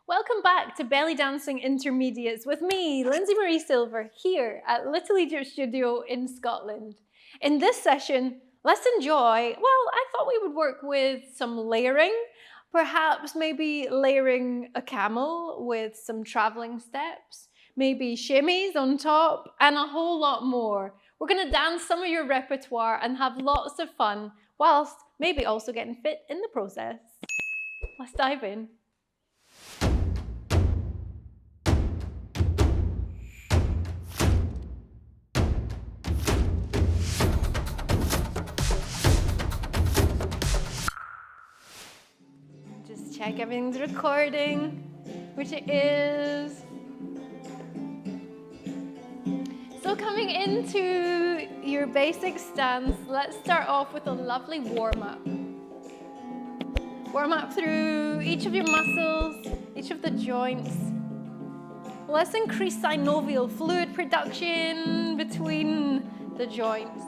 Welcome back to Belly Dancing Intermediates with me, Lindsay Marie Silver, here at Little Egypt Studio in Scotland. In this session, let's enjoy, I thought we would work with some layering, perhaps maybe layering a camel with some traveling steps, maybe shimmies on top, and a whole lot more. We're going to dance some of your repertoire and have lots of fun, whilst maybe also getting fit in the process. Let's dive in. Check everything's recording, which it is. So coming into your basic stance, let's start off with a lovely warm-up. Warm up through each of your muscles, each of the joints. Let's increase synovial fluid production between the joints.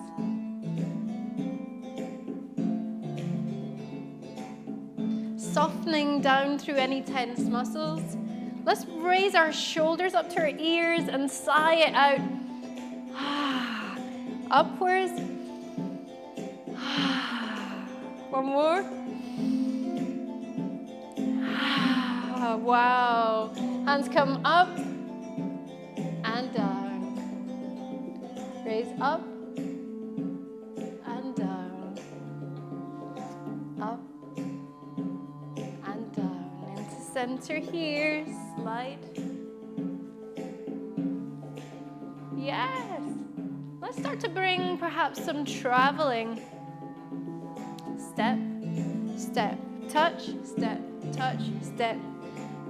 Softening down through any tense muscles. Let's raise our shoulders up to our ears and sigh it out. Upwards. One more. Wow. Hands come up and down. Raise up and down. Up. Center here, slide. Yes. Let's start to bring perhaps some traveling. Step, step, touch, step, touch, step,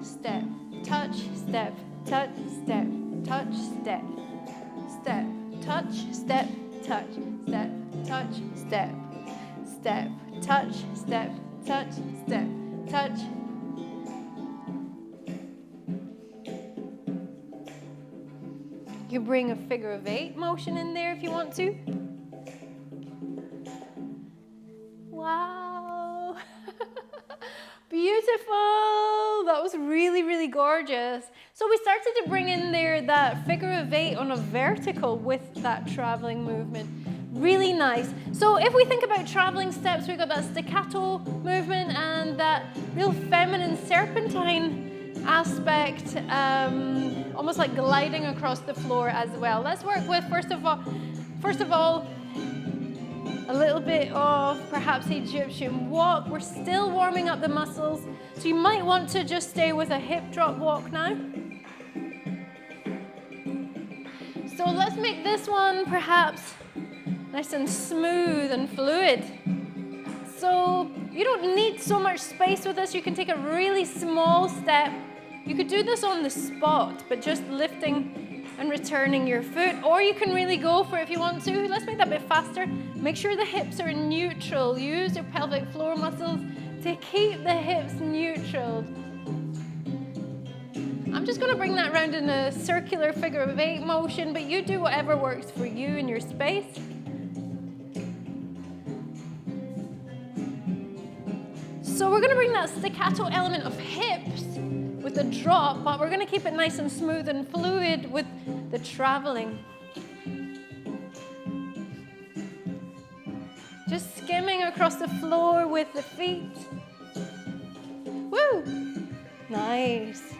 step, touch, step, touch, step, touch, step, step, touch, step, touch, step, touch, step, step, touch, step, touch, step, touch. You bring a figure of 8 motion in there if you want to. Wow. Beautiful. That was really, really gorgeous. So we started to bring in there that figure of 8 on a vertical with that traveling movement. Really nice. So if we think about traveling steps, we've got that staccato movement and that real feminine serpentine aspect, almost like gliding across the floor as well. Let's work with, first of all, a little bit of perhaps Egyptian walk. We're still warming up the muscles, so you might want to just stay with a hip drop walk now. So let's make this one perhaps nice and smooth and fluid. So you don't need so much space with this. You can take a really small step. You could do this on the spot, but just lifting and returning your foot, or you can really go for it if you want to. Let's make that a bit faster. Make sure the hips are neutral. Use your pelvic floor muscles to keep the hips neutral. I'm just going to bring that round in a circular figure of 8 motion, but you do whatever works for you in your space. So we're going to bring that staccato element of hips with the drop, but we're going to keep it nice and smooth and fluid with the traveling. Just skimming across the floor with the feet. Woo! Nice.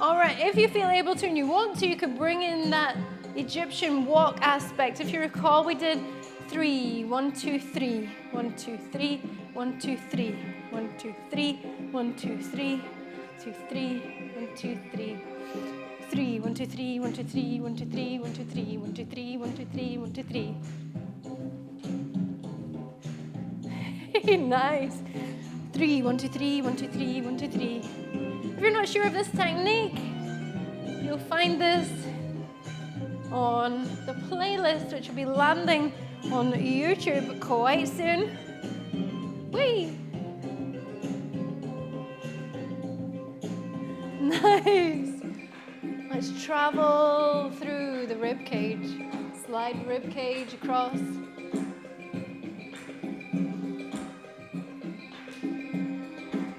All right, if you feel able to and you want to, you could bring in that Egyptian walk aspect. If you recall, we did 3, 1, 2, 3, 1, 2, 3, 1, 2, 3, 1, 2, 3, 1, 2, 3, 2, 3, 1, 2, 3, 3, 1, 2, 3, 1, 2, 3, 1, 2, 3, 1, 2, 3, 1, 2, 3, 1, 2, 3, 1, 2, 3. Nice. 3, 1, 2, 3, 1, 2, 3, 1, 2, 3. If you're not sure of this technique, you'll find this on the playlist, which will be landing on YouTube quite soon. Whee! Nice. Let's travel through the ribcage. Slide ribcage across.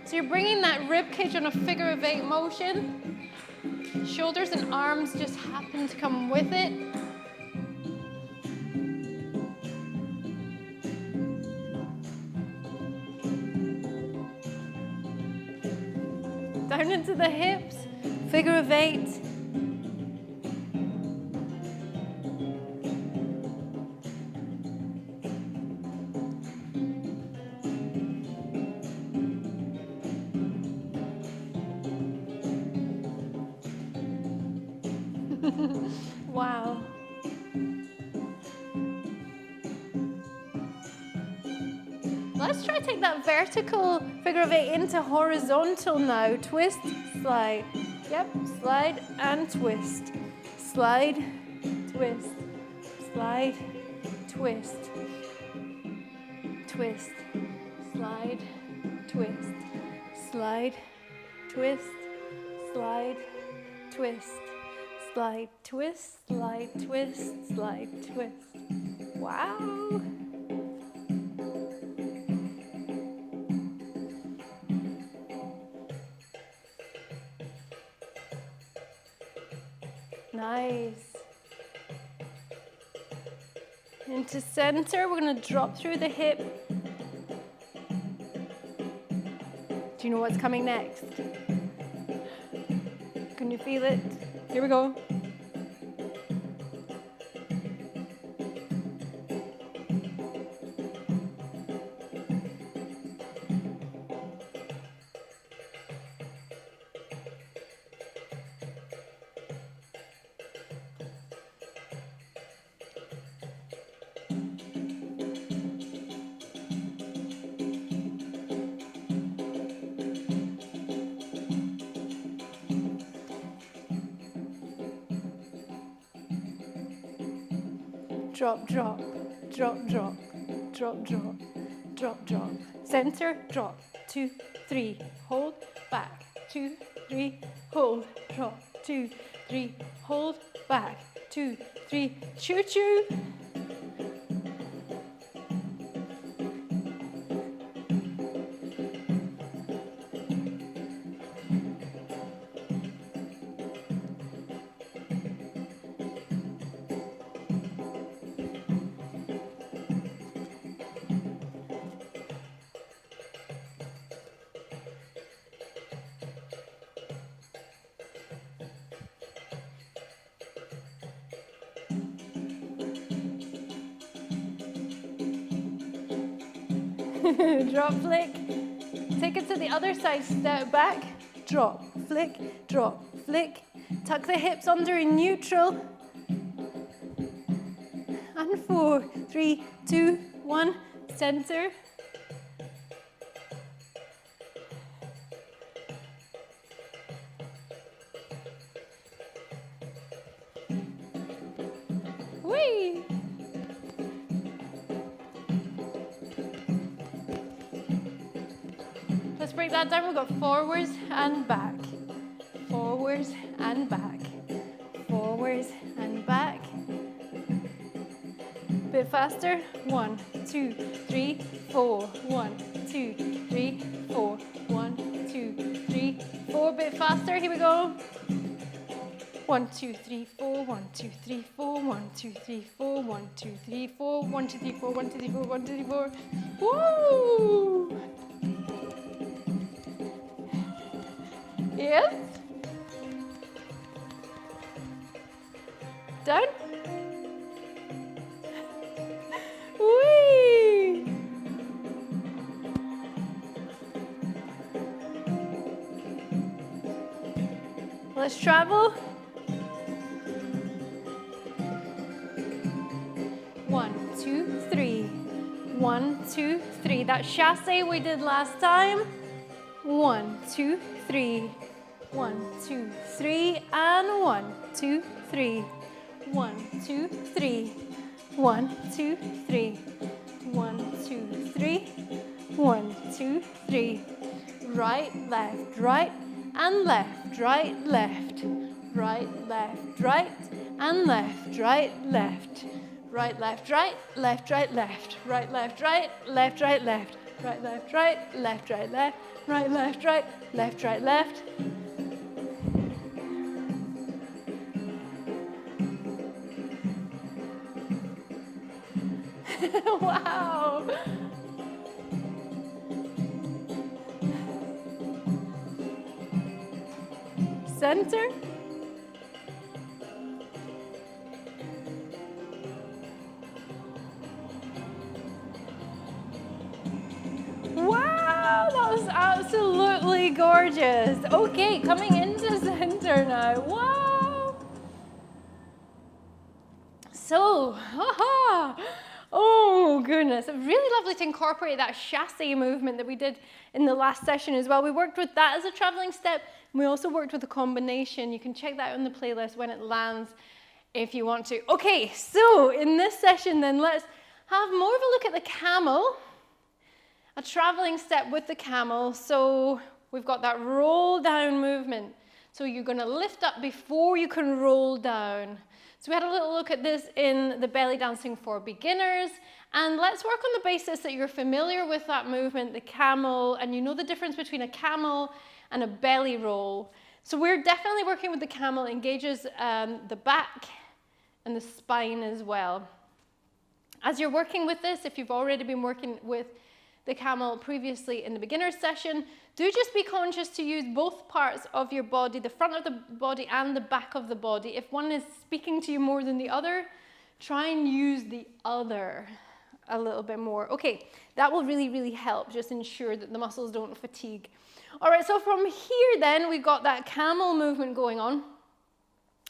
So you're bringing that ribcage on a figure of 8 motion. Shoulders and arms just happen to come with it. Down into the hips, figure of 8. Wow. Let's try to take that vertical figure of 8 into horizontal now. Twist, slide. Yep, slide and twist. Slide, twist. Slide, twist. Twist. Slide, twist. Slide, twist. Slide, twist. Slide, twist, slide, twist, slide, twist. Wow. Nice. Into center, we're going to drop through the hip. Do you know what's coming next? Can you feel it? Here we go. Drop, drop, drop, drop, drop, drop, drop, drop. Center, drop, 2, 3, hold, back, 2, 3, hold, drop, 2, 3, hold, back, 2, 3, choo choo. Drop, flick. Take it to the other side, step back, drop, flick, drop, flick. Tuck the hips under in neutral. And 4, 3, 2, 1, center. Whee! Let's break that down. We've got forwards and back. Forwards and back. Forwards and back. Bit faster. 1, 2, 3, 4. 1, 2, 3, 4. 1, 2, 3, 4. Bit faster. Here we go. 1, 2, 3, 4. 1, 2, 3, 4. 1, 2, 3, 4. 1, 2, 3, 4. 1, 2, 3, 4. 1, 2, 3, 4. 1, 2, 3, 4. Woo! Yes? Down? Whee! Let's travel. 1, 2, 3. 1, 2, 3. That chasse we did last time. 1, 2, 3. 1, 2, 3, and 1, 2, 3. 1, 2, 3. 1, 2, 3. 1, 2, 3. 1, 2, 3. Right, left, right, and left, right, left. Right, left, right, and left, right, left. Right, left, right, left, right, left. Right, left, right, left, right, left. Right, left, right, left, right, left. right, left, right, left, right, left. Wow. Center. Wow, that was absolutely gorgeous. Okay, coming into center now. Wow. So, haha. Oh goodness, really lovely to incorporate that chassé movement that we did in the last session as well. We worked with that as a traveling step, and we also worked with a combination. You can check that on the playlist when it lands if you want to. Okay, so in this session then, let's have more of a look at the camel, a traveling step with the camel. So we've got that roll down movement. So you're going to lift up before you can roll down. So we had a little look at this in the belly dancing for beginners, and let's work on the basis that you're familiar with that movement, the camel, and you know the difference between a camel and a belly roll. So we're definitely working with the camel, engages the back and the spine as well. As you're working with this, if you've already been working with the camel previously in the beginner session, do just be conscious to use both parts of your body, the front of the body and the back of the body. If one is speaking to you more than the other, try and use the other a little bit more. Okay, that will really, really help. Just ensure that the muscles don't fatigue. All right, so from here then, we've got that camel movement going on.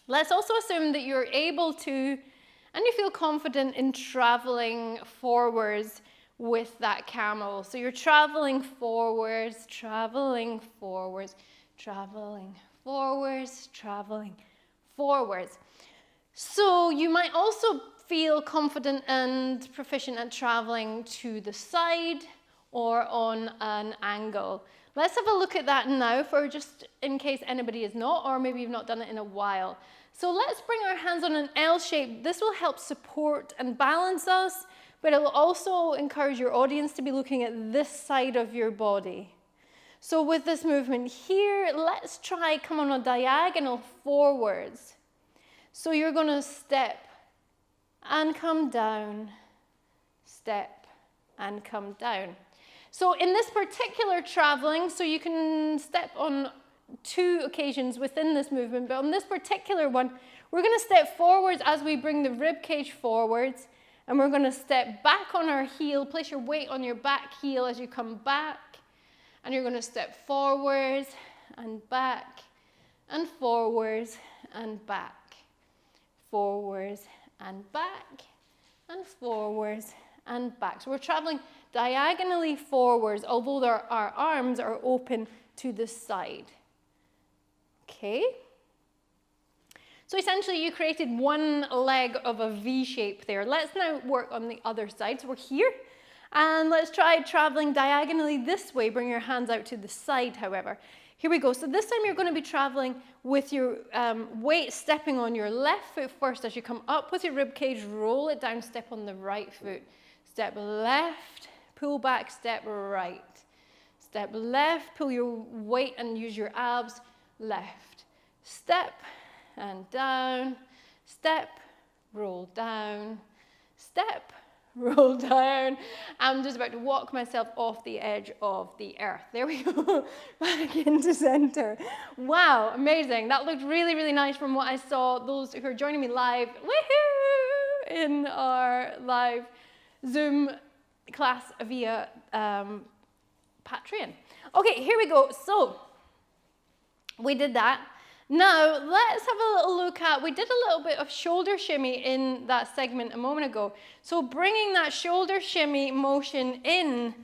Let's also assume that you're able to, and you feel confident in traveling forwards with that camel. So you're traveling forwards, traveling forwards, traveling forwards, traveling forwards. So you might also feel confident and proficient at traveling to the side or on an angle. Let's have a look at that now, for just in case anybody is not, or maybe you've not done it in a while. So let's bring our hands on an L shape. This will help support and balance us, but it will also encourage your audience to be looking at this side of your body. So with this movement here, let's try come on a diagonal forwards. So you're going to step and come down, step and come down. So in this particular traveling, so you can step on 2 occasions within this movement, but on this particular one, we're going to step forwards as we bring the rib cage forwards. And we're going to step back on our heel, place your weight on your back heel as you come back. And you're going to step forwards and back and forwards and back. Forwards and back and forwards and back. So we're traveling diagonally forwards, although our arms are open to the side. Okay? So essentially you created one leg of a V shape there. Let's now work on the other side. So we're here, and let's try traveling diagonally this way. Bring your hands out to the side, however. Here we go. So this time you're going to be traveling with your weight stepping on your left foot first. As you come up with your rib cage, roll it down, step on the right foot. Step left, pull back, step right. Step left, pull your weight and use your abs, left. Step and down, step, roll down, step, roll down. I'm just about to walk myself off the edge of the earth. There we go, back into center. Wow, amazing. That looked really, really nice from what I saw. Those who are joining me live, woohoo, in our live Zoom class via Patreon. Okay, here we go. So we did that. Now, let's have a little look at, we did a little bit of shoulder shimmy in that segment a moment ago. So bringing that shoulder shimmy motion in,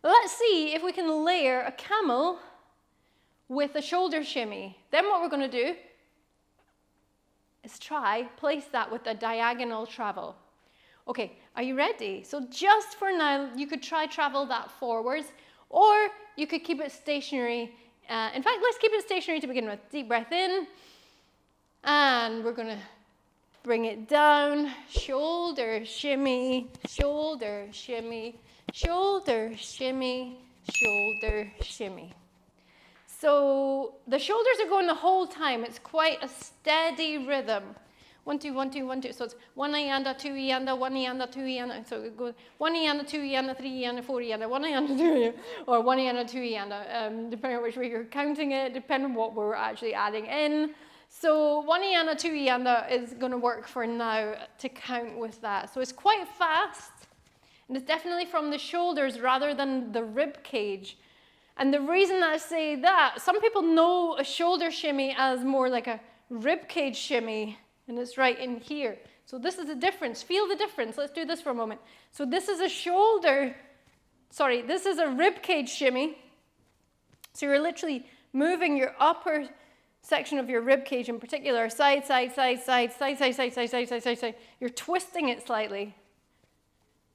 let's see if we can layer a camel with a shoulder shimmy. Then what we're going to do is place that with a diagonal travel. Okay, are you ready? So just for now, you could travel that forwards, or you could keep it stationary. In fact, let's keep it stationary to begin with. Deep breath in, and we're going to bring it down. Shoulder shimmy, shoulder shimmy, shoulder shimmy, shoulder shimmy. So the shoulders are going the whole time. It's quite a steady rhythm. 1, 2, 1, 2, 1, 2. So it's 1 ianda, 2 ianda, 1 ianda, 2 ianda. So it goes 1 ianda, 2 ianda, 3 ianda, 4 ianda, 1 ianda, 2 ianda, or 1 ianda, 2 ianda, depending on which way you're counting it, depending on what we're actually adding in. So 1 ianda, 2 ianda is going to work for now to count with that. So it's quite fast, and it's definitely from the shoulders rather than the rib cage. And the reason I say that, some people know a shoulder shimmy as more like a rib cage shimmy, and it's right in here. So this is the difference. Feel the difference. Let's do this for a moment. So this is a this is a rib cage shimmy. So you're literally moving your upper section of your rib cage in particular, side, side, side, side, side, side, side, side, side, side, side, side. You're twisting it slightly.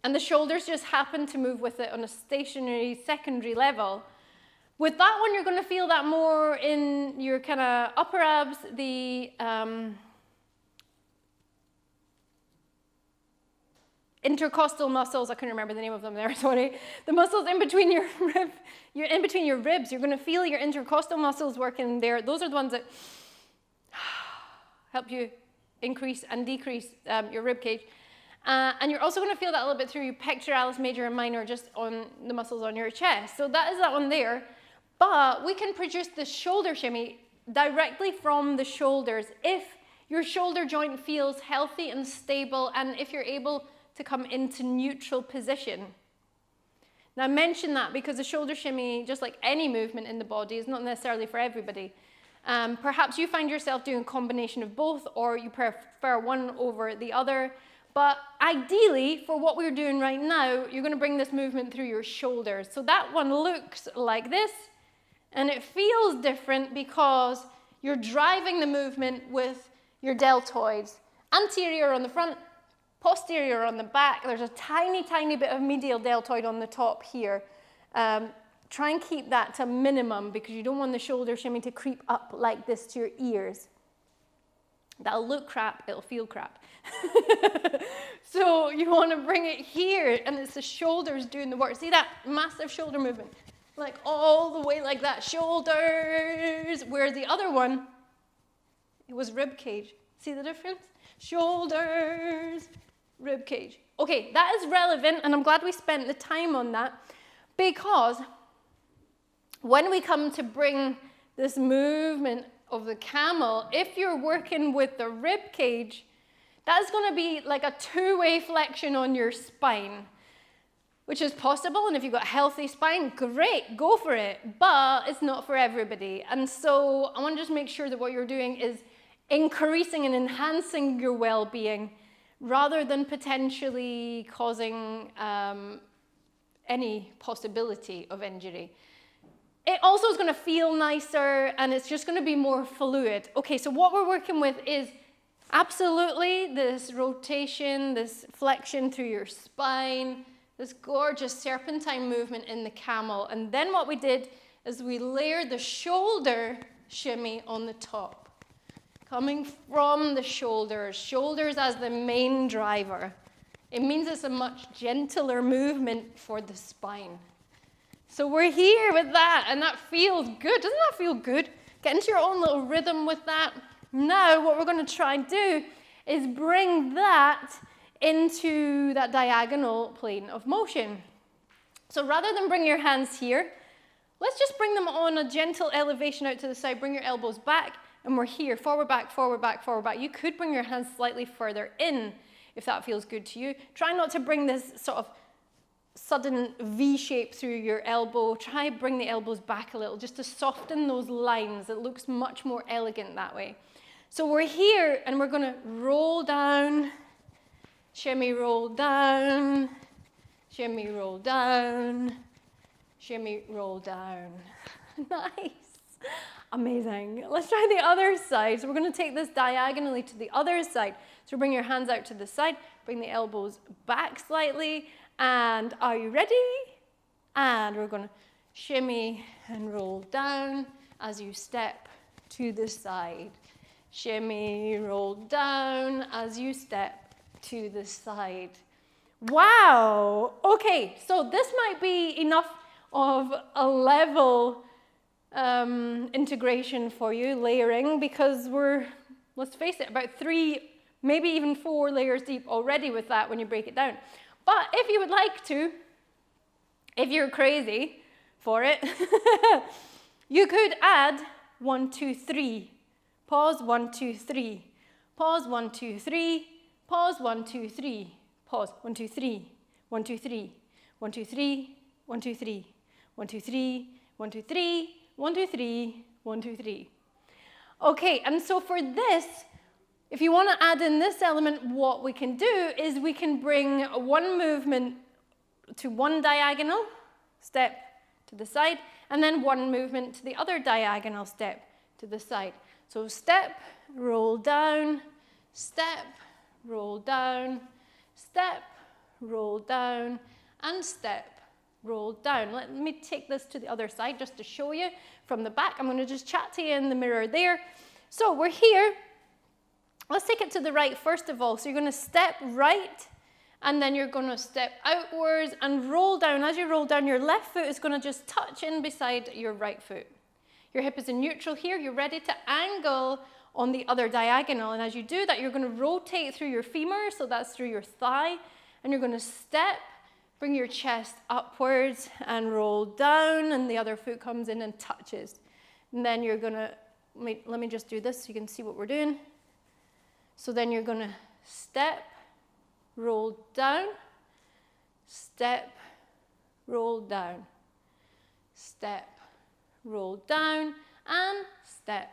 And the shoulders just happen to move with it on a stationary secondary level. With that one, you're going to feel that more in your kind of upper abs, the intercostal muscles. I couldn't remember the name of them there, sorry. The muscles in between your ribs. You're going to feel your intercostal muscles working there. Those are the ones that help you increase and decrease your rib cage. And you're also going to feel that a little bit through your pectoralis major and minor, just on the muscles on your chest. So that is that one there. But we can produce the shoulder shimmy directly from the shoulders if your shoulder joint feels healthy and stable, and if you're able to come into neutral position. Now I mention that because the shoulder shimmy, just like any movement in the body, is not necessarily for everybody. Perhaps you find yourself doing a combination of both, or you prefer one over the other. But ideally, for what we're doing right now, you're going to bring this movement through your shoulders. So that one looks like this, and it feels different because you're driving the movement with your deltoids. Anterior on the front, posterior on the back. There's a tiny, tiny bit of medial deltoid on the top here. Try and keep that to a minimum because you don't want the shoulder shimmy to creep up like this to your ears. That'll look crap, it'll feel crap. So you want to bring it here, and it's the shoulders doing the work. See that massive shoulder movement? Like all the way like that, shoulders. Where the other one, it was rib cage. See the difference? Shoulders, rib cage. Okay, that is relevant, and I'm glad we spent the time on that, because when we come to bring this movement of the camel, if you're working with the rib cage, that's going to be like a two-way flexion on your spine, which is possible, and if you've got a healthy spine, great, go for it, but it's not for everybody. And so I want to just make sure that what you're doing is increasing and enhancing your well-being rather than potentially causing any possibility of injury. It also is going to feel nicer, and it's just going to be more fluid. Okay, so what we're working with is absolutely this rotation, this flexion through your spine, this gorgeous serpentine movement in the camel. And then what we did is we layered the shoulder shimmy on the top, coming from the shoulders, shoulders as the main driver. It means it's a much gentler movement for the spine. So we're here with that, and that feels good. Doesn't that feel good? Get into your own little rhythm with that. Now what we're going to try and do is bring that into that diagonal plane of motion. So rather than bring your hands here, let's just bring them on a gentle elevation out to the side. Bring your elbows back, and we're here. Forward, back, forward, back, forward, back. You could bring your hands slightly further in if that feels good to you. Try not to bring this sort of sudden V shape through your elbow. Try bring the elbows back a little just to soften those lines. It looks much more elegant that way. So we're here, and we're going to roll down, shimmy, roll down, shimmy, roll down, shimmy, roll down. Nice. Amazing. Let's try the other side. So we're going to take this diagonally to the other side. So bring your hands out to the side, bring the elbows back slightly, and are you ready? And we're going to shimmy and roll down as you step to the side. Shimmy, roll down as you step to the side. Wow. Okay, so this might be enough of a level integration for you, layering, because we're, let's face it, about 3, maybe even 4 layers deep already with that when you break it down. But if you would like to, if you're crazy for it, you could add 1, 2, 3. Pause, 1, 2, 3. Pause, 1, 2, 3. Pause, 1, 2, 3. Pause, 1, 2, 3. 1, 2, 3. 1, 2, 3. 1, 2, 3. 1, 2, 3. 1, 2, 3. 1, 2, 3. 1, 2, 3. Okay, and so for this, if you want to add in this element, what we can do is we can bring one movement to one diagonal step to the side, and then one movement to the other diagonal step to the side. So step, roll down, step, roll down, step, roll down, and step, roll down. Let me take this to the other side just to show you from the back. I'm going to just chat to you in the mirror there. So we're here. Let's take it to the right first of all. So you're going to step right, and then you're going to step outwards and roll down. As you roll down, your left foot is going to just touch in beside your right foot. Your hip is in neutral here. You're ready to angle on the other diagonal. And as you do that, you're going to rotate through your femur, so that's through your thigh. And you're going to step, bring your chest upwards and roll down, and the other foot comes in and touches. And then you're going to, let me just do this so you can see what we're doing. So then you're going to step, roll down, step, roll down, step, roll down, and step,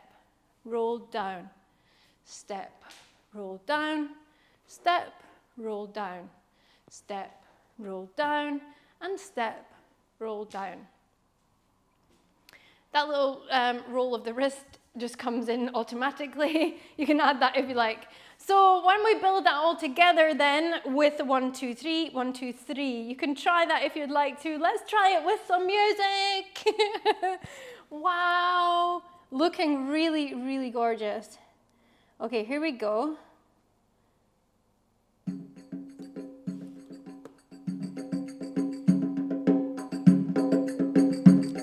roll down, step, roll down, step, roll down, step, roll down, and step, roll down. That little roll of the wrist just comes in automatically. You can add that if you like. So when we build that all together then with the 1, 2, 3, 1, 2, 3, you can try that if you'd like to. Let's try it with some music. Wow, looking really, really gorgeous. Okay, here we go.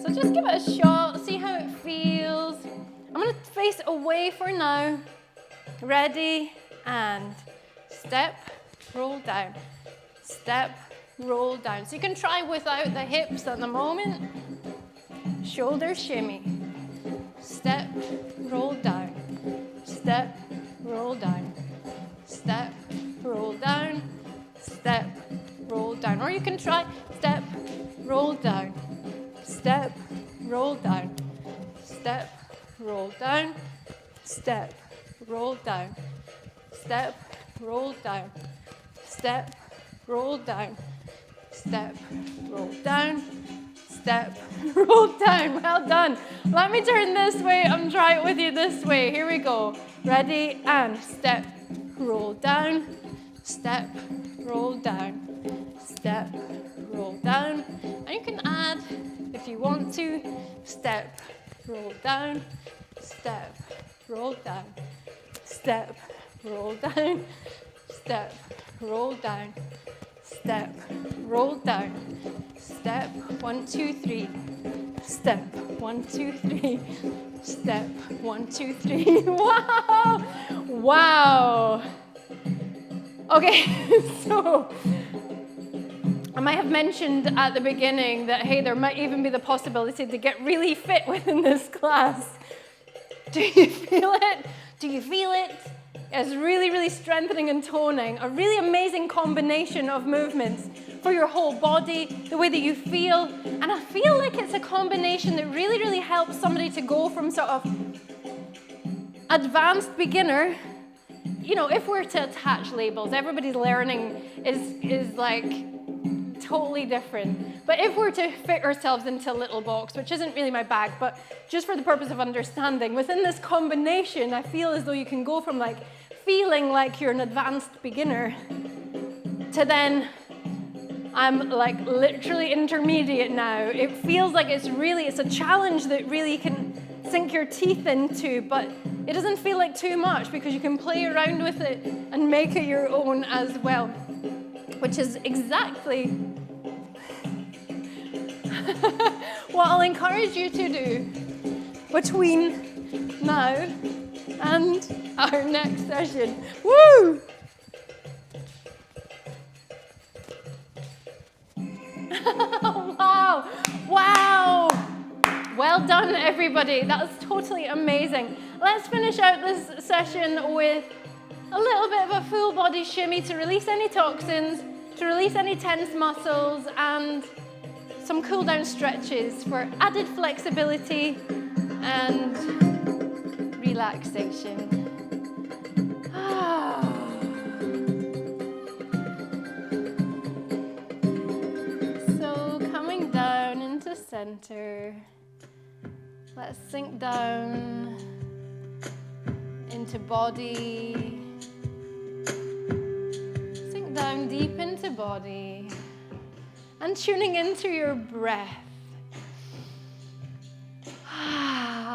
So just give it a shot, see how it feels. I'm going to face away for now. Ready, and step, roll down, step, roll down. So you can try without the hips at the moment. Shoulder shimmy. Step, roll down, step, roll down, step, roll down, step, roll down. Or you can try step, roll down, step, roll down, step, roll down, step, roll down, step, roll down, step, roll down, step, roll down, step, roll down. Well done. Let me turn this way and try it with you this way. Here we go. Ready, and step, roll down, step, roll down, step, roll down. And you can add, if you want to, step, roll down, step, roll down, step, roll down, step, roll down, step, roll down, step, 1, 2, 3, step, 1, 2, 3, step, 1, 2, 3. Wow! Wow! Okay, so I might have mentioned at the beginning that, hey, there might even be the possibility to get really fit within this class. Do you feel it? Do you feel it? It's really, really strengthening and toning. A really amazing combination of movements for your whole body, the way that you feel. And I feel like it's a combination that really, really helps somebody to go from sort of advanced beginner. You know, if we're to attach labels, everybody's learning is like totally different. But if we're to fit ourselves into a little box, which isn't really my bag, but just for the purpose of understanding, within this combination, I feel as though you can go from like feeling like you're an advanced beginner to then I'm like literally intermediate now. It feels like it's a challenge that really you can sink your teeth into, but it doesn't feel like too much because you can play around with it and make it your own as well, which is exactly what I'll encourage you to do between now and our next session. Woo! Wow! Wow! Well done, everybody. That was totally amazing. Let's finish out this session with a little bit of a full body shimmy to release any toxins, to release any tense muscles, and some cool down stretches for added flexibility and relaxation. So coming down into center, let's sink down into body, sink down deep into body, and tuning into your breath.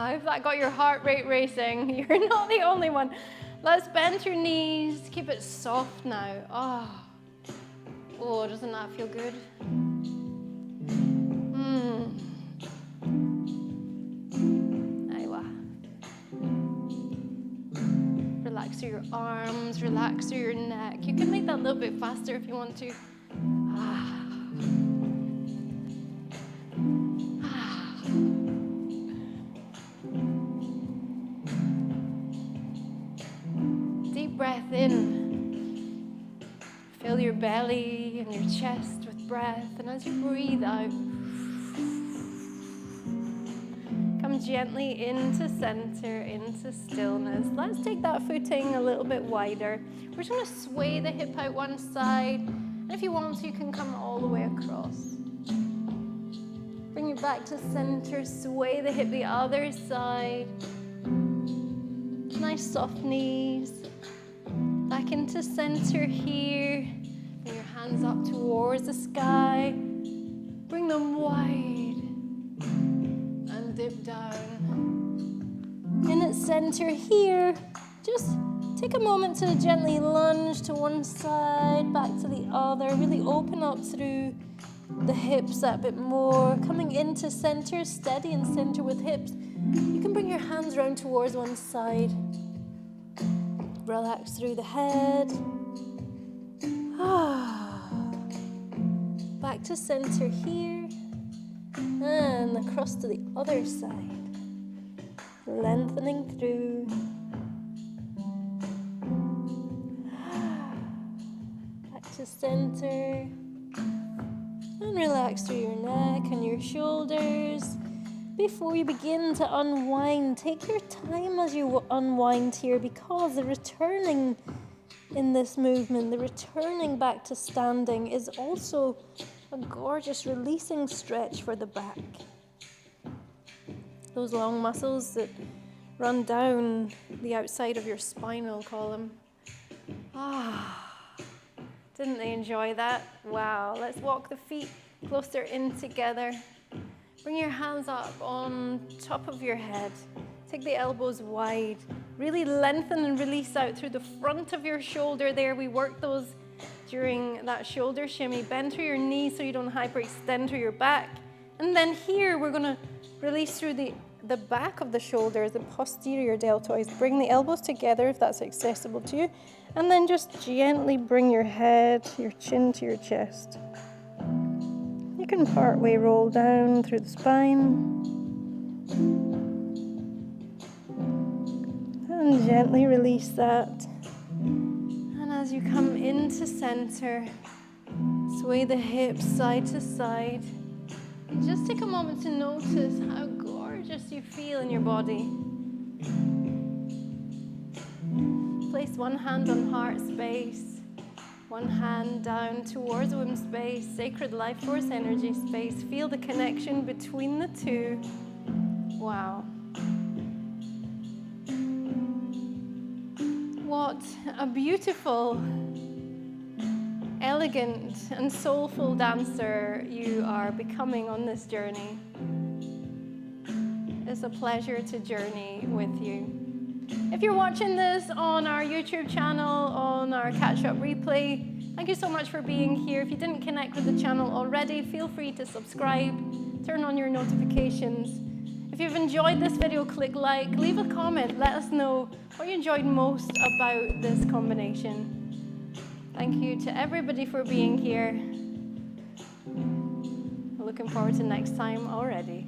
If that got your heart rate racing, you're not the only one. Let's bend your knees, keep it soft now. Oh, doesn't that feel good? Relax through your arms, relax through your neck. You can make that a little bit faster if you want to. Deep breath in. Fill your belly and your chest with breath. And as you breathe out, come gently into center, into stillness. Let's take that footing a little bit wider. We're just going to sway the hip out one side. And if you want to, you can come all the way across. Bring it back to center, sway the hip the other side. Nice soft knees. Back into center here. Bring your hands up towards the sky. Bring them wide. And dip down. In its center here, just take a moment to gently lunge to one side, back to the other. Really open up through the hips that bit more. Coming into center, steady in center with hips. You can bring your hands round towards one side. Relax through the head. Back to center here. And across to the other side. Lengthening through. Back to center. And relax through your neck and your shoulders. Before you begin to unwind, take your time as you unwind here, because the returning in this movement, the returning back to standing, is also a gorgeous releasing stretch for the back. Those long muscles that run down the outside of your spinal column. Didn't they enjoy that? Wow. Let's walk the feet closer in together. Bring your hands up on top of your head. Take the elbows wide. Really lengthen and release out through the front of your shoulder there. We worked those during that shoulder shimmy. Bend through your knees so you don't hyperextend through your back. And then here we're going to release through the back of the shoulders, the posterior deltoids. Bring the elbows together if that's accessible to you. And then just gently bring your head, your chin to your chest. You can partway roll down through the spine. And gently release that. And as you come into center, sway the hips side to side. And just take a moment to notice how gorgeous you feel in your body. Place one hand on heart space. One hand down towards womb space, sacred life force energy space. Feel the connection between the two. Wow. What a beautiful, elegant, and soulful dancer you are becoming on this journey. It's a pleasure to journey with you. If you're watching this on our YouTube channel, on our catch-up replay, thank you so much for being here. If you didn't connect with the channel already, feel free to subscribe. turn on your notifications. If you've enjoyed this video, click like, leave a comment, let us know what you enjoyed most about this combination. Thank you to everybody for being here. Looking forward to next time already.